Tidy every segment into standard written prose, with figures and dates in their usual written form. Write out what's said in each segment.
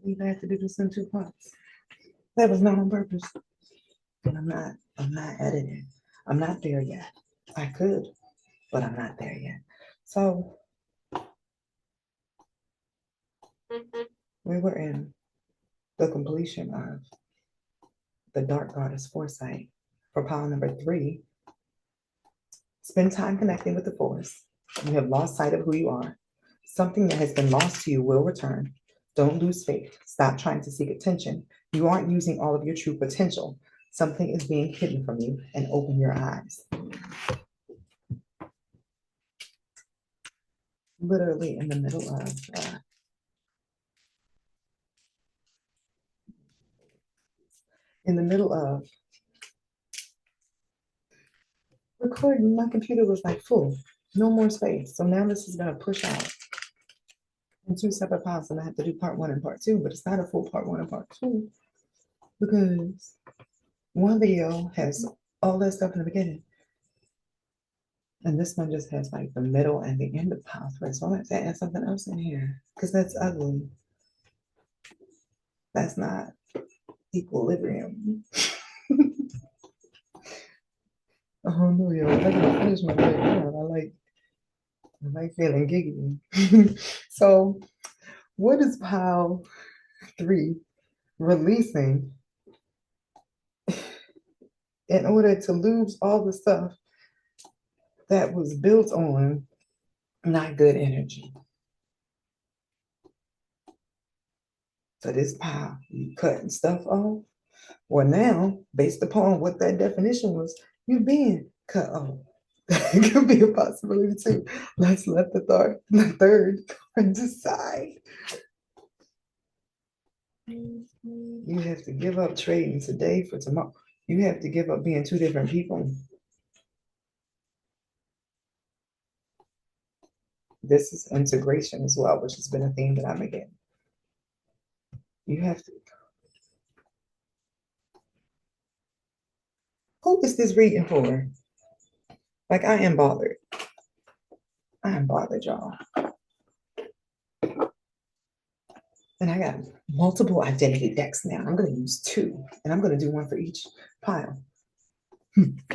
believe I have to do this in 2 parts. That was not on purpose. And I'm not editing. I'm not there yet. I could, but I'm not there yet. So we were in the completion of the Dark Goddess Foresight for pile number 3. Spend time connecting with the force. You have lost sight of who you are. Something that has been lost to you will return. Don't lose faith. Stop trying to seek attention. You aren't using all of your true potential. Something is being hidden from you, and open your eyes. Literally in the middle of recording, my computer was like full, no more space. So now this is gonna push out in 2 separate piles, and I have to do part 1 and part 2, but it's not a full part 1 and part 2 because one video has all that stuff in the beginning, and this one just has like the middle and the end of pile 3. So I have to add something else in here because that's ugly. That's not equilibrium. Oh no, yo, I gotta finish my break. I like feeling giggly. So, what is pile 3 releasing in order to lose all the stuff that was built on not good energy? So this pile, you cutting stuff off. Well, now, based upon what that definition was, you're being cut off. It could be a possibility too. Let's let the third decide. You have to give up trading today for tomorrow. You have to give up being 2 different people. This is integration as well, which has been a theme that I'm getting. You have to. Who is this reading for? Like, I am bothered. I am bothered, y'all. And I got multiple identity decks now. I'm going to use 2, and I'm going to do 1 for each pile.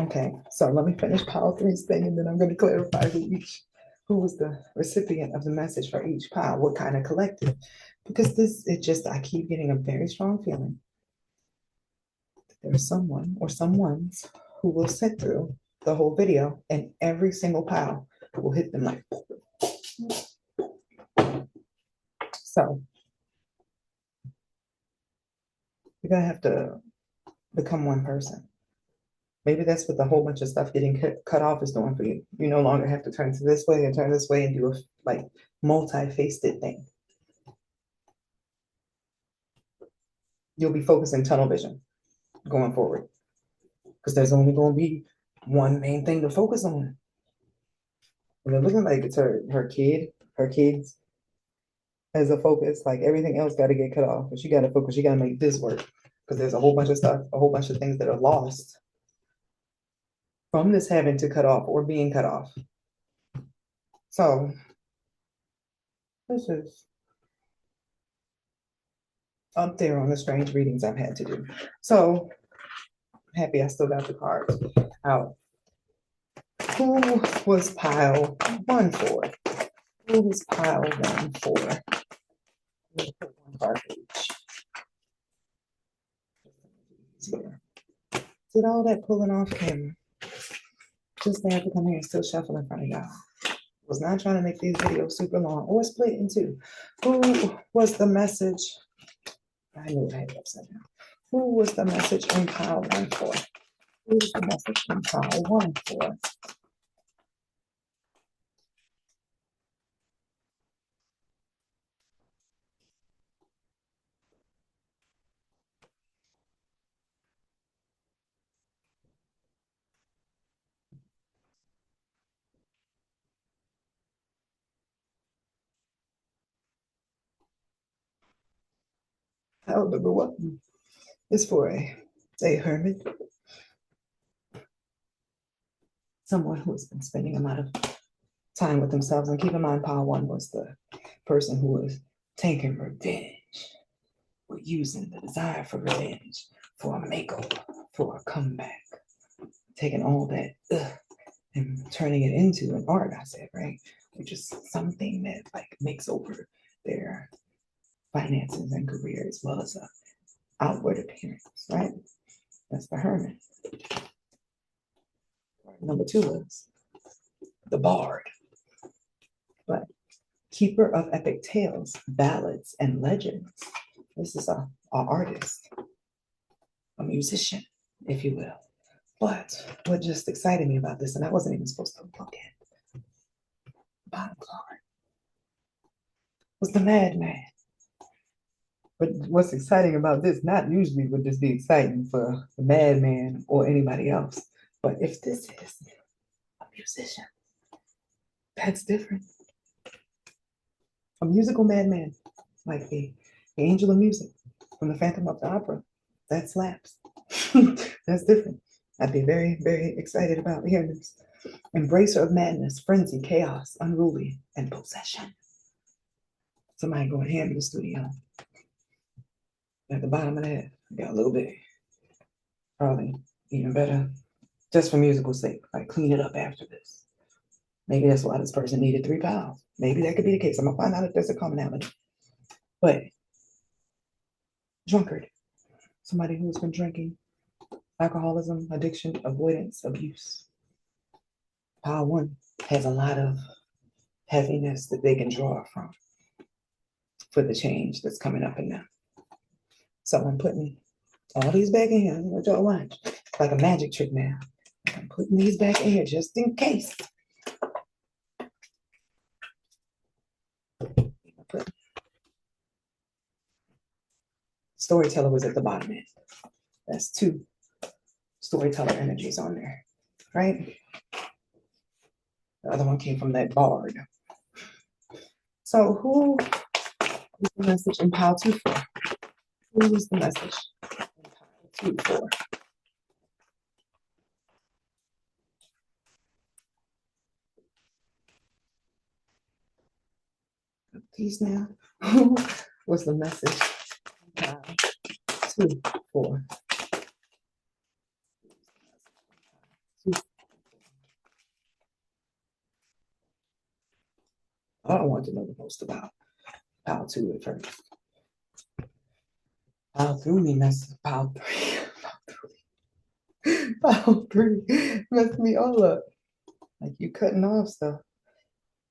Okay, so let me finish pile 3's thing, and then I'm going to clarify who was the recipient of the message for each pile, what kind of collective. Because I keep getting a very strong feeling that there's someone or someones who will sit through the whole video, and every single pile will hit them like. So you're going to have to become one person. Maybe that's what the whole bunch of stuff getting cut off is doing for you. You no longer have to turn to this way and turn this way and do a like multi-faceted thing. You'll be focusing tunnel vision going forward because there's only going to be one main thing to focus on. And it looking like it's her kids as a focus. Like everything else got to get cut off, but you got to focus. You got to make this work because there's a whole bunch of stuff, a whole bunch of things that are lost from this having to cut off or being cut off. So this is up there on the strange readings I've had to do. So happy I still got the cards out. Who was pile 1 for? Who was pile 1 for? Put 1 card for each. Did all that pulling off camera. Just to have to come here and still shuffle in front of y'all. Was not trying to make these videos super long or split in 2. Who was the message? I knew I had it upside down. Who was the message in pile 1 for? Who was the message in pile 1 for? Pile number 1 is for a hermit. Someone who has been spending a lot of time with themselves. And keep in mind, pile 1 was the person who was taking revenge. We're using the desire for revenge, for a makeover, for a comeback, taking all that and turning it into an art, I said, right? Which is something that like makes over their finances and career as well as a outward appearance, right? That's the hermit. Number two is the bard, but keeper of epic tales, ballads, and legends. This is a artist, a musician, if you will. But what just excited me about this, and I wasn't even supposed to look at the bottom card, was the madman. But what's exciting about this, not usually would this be exciting for the madman or anybody else, but if this is a musician, that's different. A musical madman, like the angel of music from the Phantom of the Opera, that slaps. That's different. I'd be very, very excited about hearing this. Embracer of madness, frenzy, chaos, unruly, and possession. Somebody go ahead in the studio. At the bottom of that, I got a little bit, probably even better, just for musical sake, like clean it up after this. Maybe that's why this person needed 3 pounds. Maybe that could be the case. I'm gonna find out if there's a commonality. But drunkard, somebody who's been drinking, alcoholism, addiction, avoidance, abuse. Pile one has a lot of heaviness that they can draw from for the change that's coming up in them. So I'm putting all these back in here. Let y'all watch. Like a magic trick now. I'm putting these back in here just in case. Storyteller was at the bottom end. That's 2 storyteller energies on there, right? The other one came from that bard. So who is the message in pile 2 for? Who is the message in pile 2 for? Please now. Who was the message in pile 2 for? I don't want to know the most about pile 2 at first. Pile 3 messed pile 3. Pile 3 messed me all up. Like you cutting off stuff.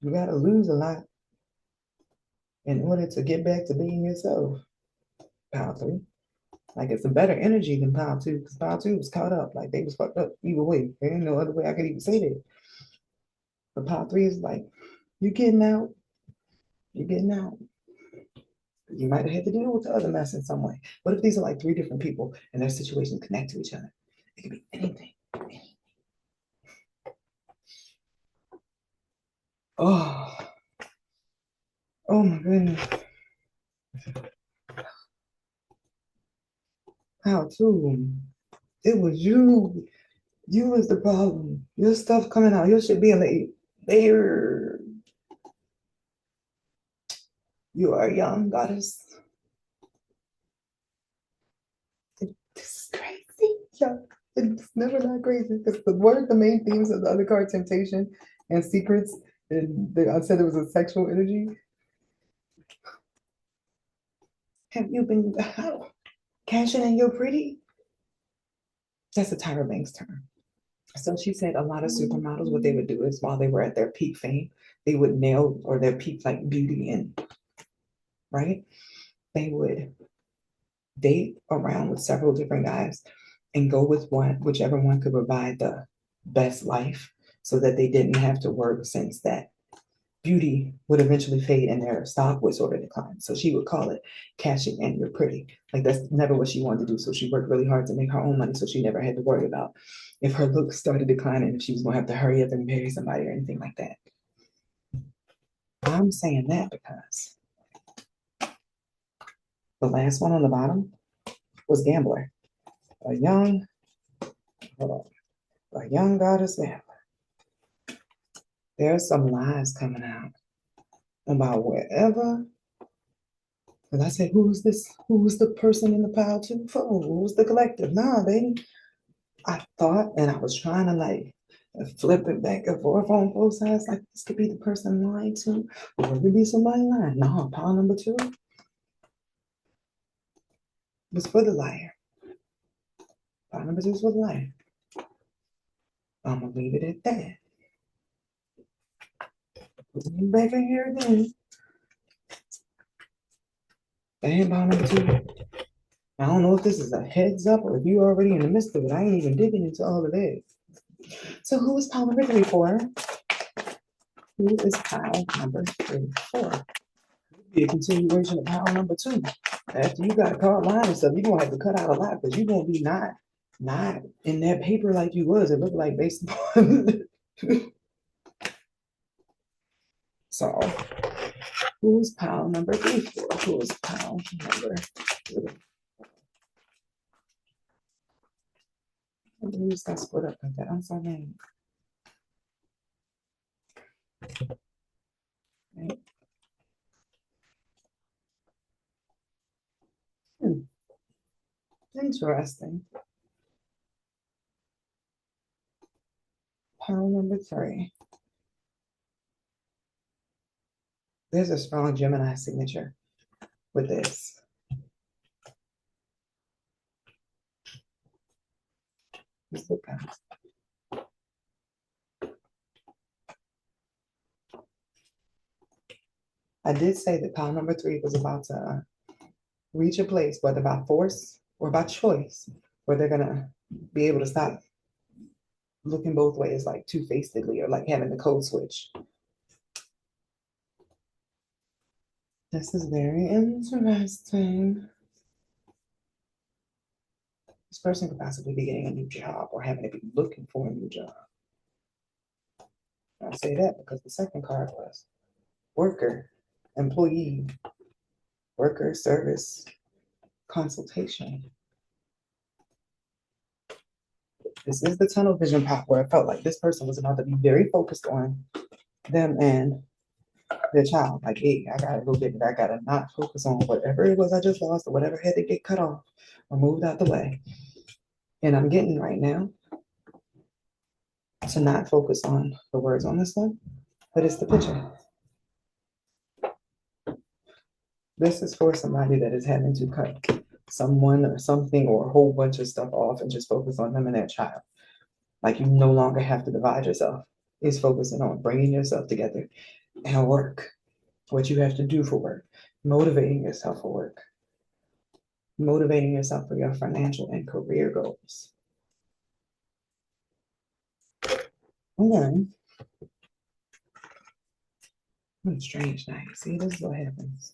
You gotta lose a lot in order to get back to being yourself. Pile 3. Like it's a better energy than pile 2, because pile 2 was caught up. Like they was fucked up either way. There ain't no other way I could even say that. But pile 3 is like, you getting out. You're getting out. You might have had to deal with the other mess in some way. What if these are like 3 different people and their situations connect to each other? It could be anything. Oh, oh my goodness. How to? It was you. You was the problem. Your stuff coming out. Your shit being late. There. You are a young goddess. This is crazy. Yeah. It's never not crazy. Because the main themes of the other card, temptation and secrets, and I said it was a sexual energy. Have you been cashing in your pretty? That's a Tyra Banks term. So she said a lot of supermodels, what they would do is while they were at their peak fame, they would nail or their peak like beauty in, right? They would date around with several different guys and go with whichever one could provide the best life so that they didn't have to work, since that beauty would eventually fade and their stock would sort of decline. So she would call it cashing in your pretty. Like that's never what she wanted to do. So she worked really hard to make her own money. So she never had to worry about if her looks started declining, if she was gonna have to hurry up and marry somebody or anything like that. I'm saying that because the last one on the bottom was gambler. A young, hold on, a young goddess gambler. There's some lies coming out about wherever And I said, who's this? Who's the person in the pile two for? Who's the collective? Nah, baby. I thought, and I was trying to like flip it back and forth on both sides. Like this could be the person lying to, or it could be somebody lying. No, pile number two was for the liar. Pile number two was for the liar. I'm gonna leave it at that. Back in here again. Bam, pile number two. I don't know if this is a heads up or if you already in the midst of it. I ain't even digging into all of that. So who is pile number three for? Who is pile number three for? Be a continuation of pile number two. After you got caught lying and stuff, you're gonna have to cut out a lot because you're gonna be not in that paper like you was. It looked like based upon so who's pile number three for? Who's pile number three? Who's got split up like that? I'm sorry. Right. Interesting. Pile number three. There's a strong Gemini signature with this. Let's look at it. I did say that pile number three was about to reach a place, whether by force or by choice, where they're gonna be able to stop looking both ways, like two-facedly, or like having the code switch. This is very interesting. This person could possibly be getting a new job or having to be looking for a new job. I say that because the second card was worker, employee, worker, service, consultation. This is the tunnel vision part where I felt like this person was about to be very focused on them and their child. Like, hey, I gotta go get it. I gotta not focus on whatever it was I just lost or whatever had to get cut off or moved out the way. And I'm getting right now to not focus on the words on this one, but it's the picture. This is for somebody that is having to cut someone or something or a whole bunch of stuff off and just focus on them and their child. Like you no longer have to divide yourself. It's focusing on bringing yourself together and work, what you have to do for work, motivating yourself for work, motivating yourself for your financial and career goals. And then, strange night. See, this is what happens.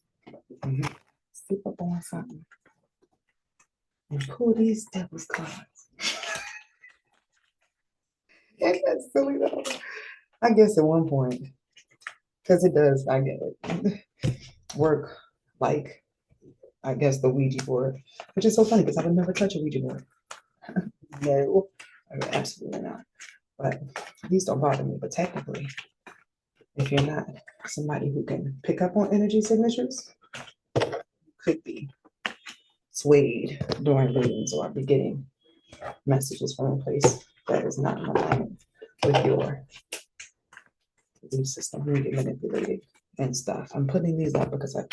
Slip up on something and pull these devil's cards. Ain't that silly though? I guess at one point, because it does, I get it. Work like, I guess, the Ouija board, which is so funny because I would never touch a Ouija board. No, I would absolutely not. But these don't bother me. But technically, if you're not somebody who can pick up on energy signatures, could be swayed during readings or be getting messages from a place that is not in alignment with your belief system. You get manipulated and stuff. I'm putting these up because I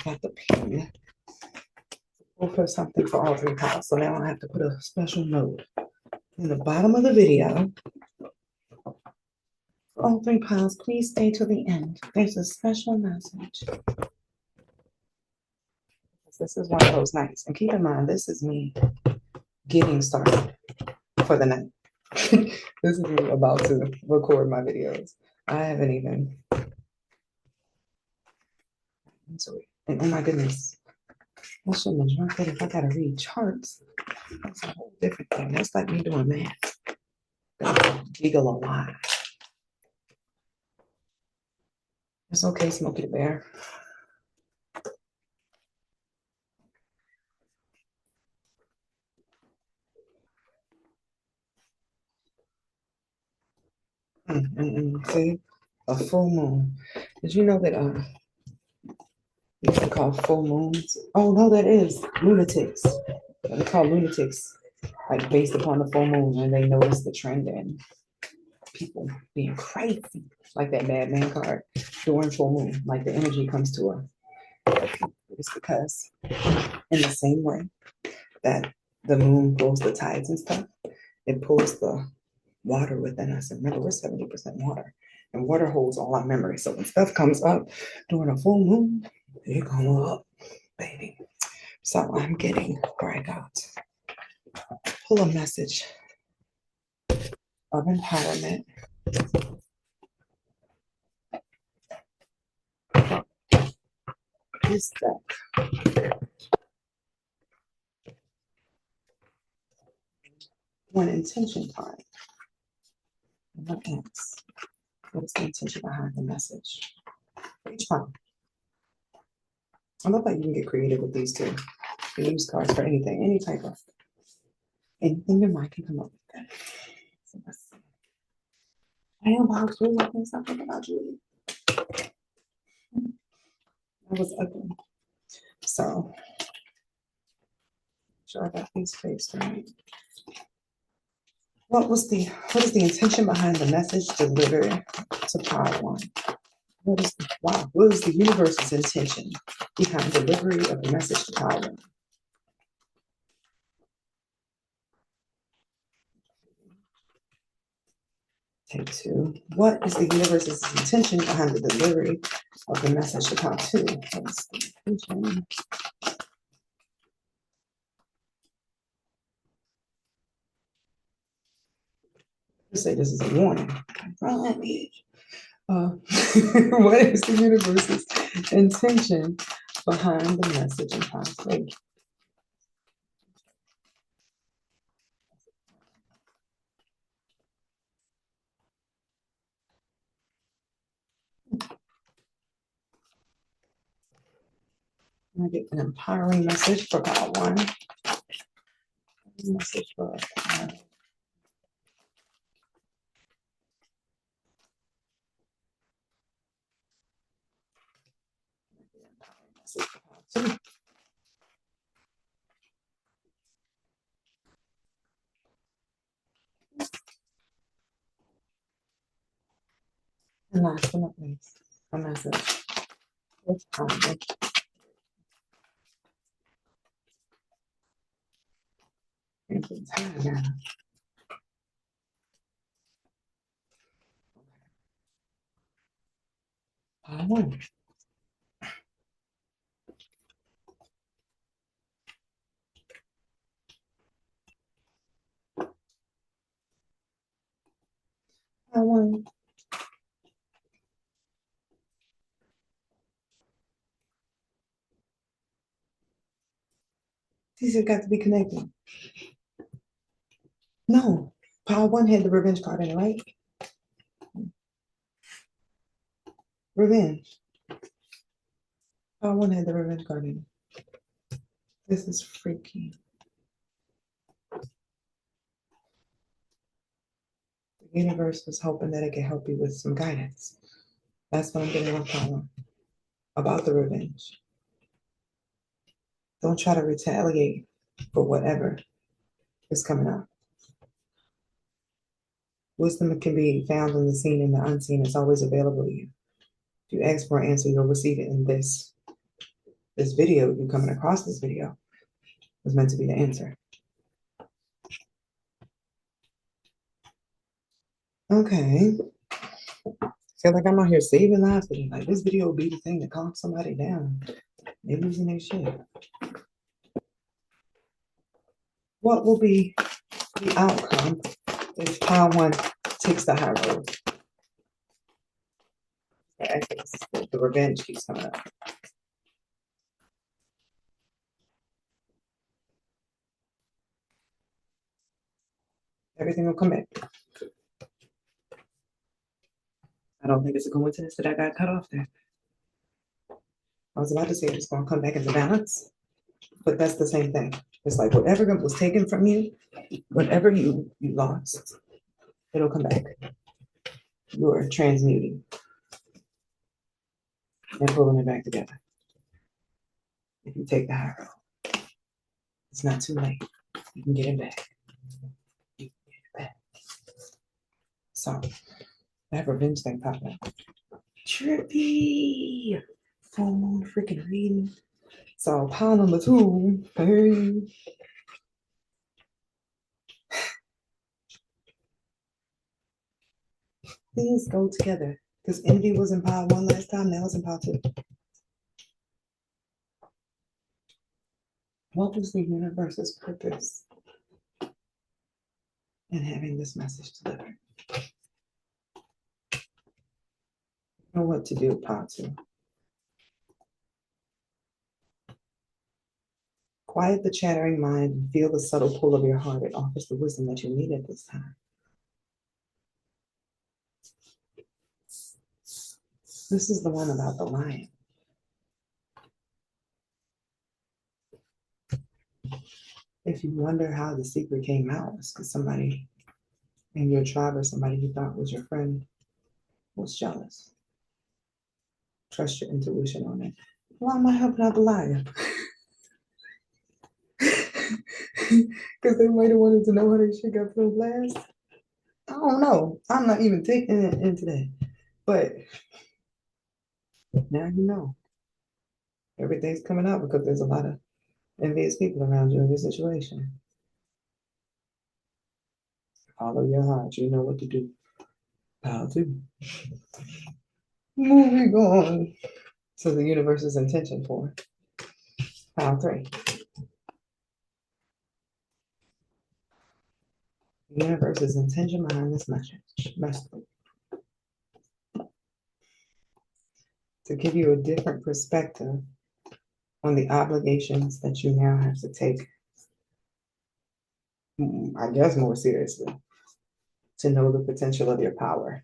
got the pen. We'll put something for all three piles. So now I have to put a special note in the bottom of the video. For all three piles, please stay to the end. There's a special message. This is one of those nights. And keep in mind, this is me getting started for the night. This is me about to record my videos. I haven't even into it. And oh my goodness, I shouldn't have drunk that if I gotta read charts. That's a whole different thing. That's like me doing math. Giggle a lot. It's okay, Smokey the Bear. See, a full moon. Did you know that These are called full moons. Oh no, that is lunatics. They're called lunatics, like based upon the full moon, and they notice the trend in people being crazy, like that madman card during full moon. Like the energy comes to her. It's because in the same way that the moon pulls the tides and stuff, it pulls the water within us. And remember, we're 70% water, and water holds all our memories. So when stuff comes up during a full moon, it come up, baby. So I'm getting, or I got, pull a message of empowerment. This deck, one intention card. And what else? What is the intention behind the message? For each one. I love that you can get creative with these too. You can use cards for anything, any type of anything your mind can come up with that. So let's see. I am about you. I can't stop thinking about you. That was ugly. So sure I got these faced right. What is the intention behind the message delivered to Power One? What is the universe's intention behind delivery of the message to Power One? Take two. What is the universe's intention behind the delivery of the message to Power Two? What is the intention? Let's say this is a warning. What is the universe's intention behind the message in Power Three? I get an empowering message for Power One. Message for and last but not least, a message. It's time. It's time. Power One. Power One. These have got to be connected. No, Power One had the revenge card in it, right? Revenge. Power One had the revenge card in it. This is freaky. The universe was hoping that it could help you with some guidance. That's what I'm getting on Power One. About the revenge. Don't try to retaliate for whatever is coming up. Wisdom can be found in the seen and the unseen. It's always available to you. If you ask for an answer, you'll receive it in this video. You coming across this video was meant to be the answer. Okay. Feel like I'm out here saving lives, but like this video will be the thing to calm somebody down. They're losing their shit. What will be the outcome if Power One takes the high road? The revenge keeps coming up. Everything will come back. I don't think it's a coincidence that I got cut off there. I was about to say it's going to come back into balance, but that's the same thing. It's like whatever was taken from you, whatever you lost, it'll come back. You're transmuting and pulling it back together. If you take the high road, it's not too late. You can get it back. You can get it back. So that revenge thing popped up. Trippy. Full moon freaking reading. So pile number 2. Hey. These go together. Because envy was in pile 1 last time, now it's in pile 2. What was the universe's purpose in having this message delivered? Know what to do, pile 2. Quiet the chattering mind and feel the subtle pull of your heart. It offers the wisdom that you need at this time. This is the one about the lion. If you wonder how the secret came out, it's because somebody in your tribe or somebody you thought was your friend was jealous. Trust your intuition on it. Why am I helping out the lion? Because they might have wanted to know how they shit got filmed last. I don't know. I'm not even taking it into that. But now you know. Everything's coming out because there's a lot of envious people around you in this situation. Follow your heart. You know what to do. How to. Moving on to the universe's intention for pile 3. The universe's intention behind this message to give you a different perspective on the obligations that you now have to take, I guess, more seriously, to know the potential of your power.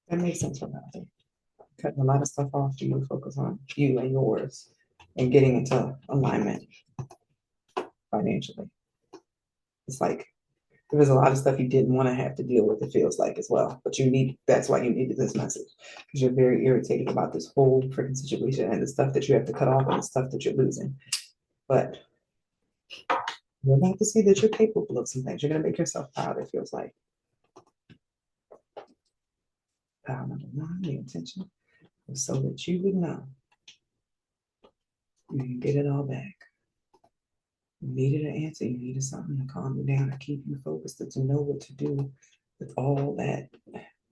That makes sense for me. Cutting a lot of stuff off to you, focus on you and yours, and getting into alignment financially. It's like there was a lot of stuff you didn't want to have to deal with, it feels like, as well. But that's why you needed this message. Because you're very irritated about this whole freaking situation and the stuff that you have to cut off and the stuff that you're losing. But you're about to see that you're capable of some things. You're going to make yourself proud, it feels like. Pile number 1, the intention was so that you would know you can get it all back. You needed an answer, you needed something to calm you down, to keep you focused, and to know what to do with all that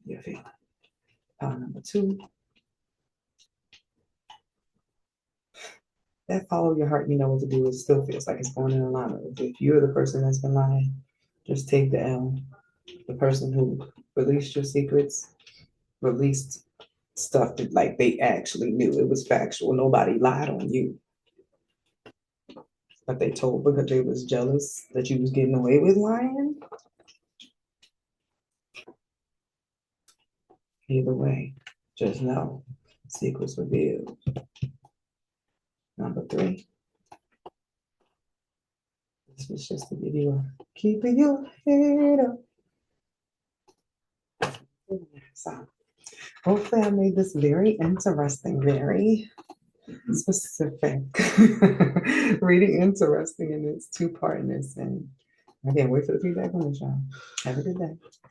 you're feeling. Pile number 2, that follow your heart, you know what to do. It still feels like it's going in alignment. If you're the person that's been lying, just take the L. The person who released your secrets, released stuff that like they actually knew. It was factual. Nobody lied on you. But they told because they was jealous that you was getting away with lying. Either way, just know, secrets revealed. Number 3. This was just to give you a keeping your head up. So hopefully I made this very interesting, very specific. Reading interesting in its 2-partness. And I can't wait for the feedback on the show. Have a good day.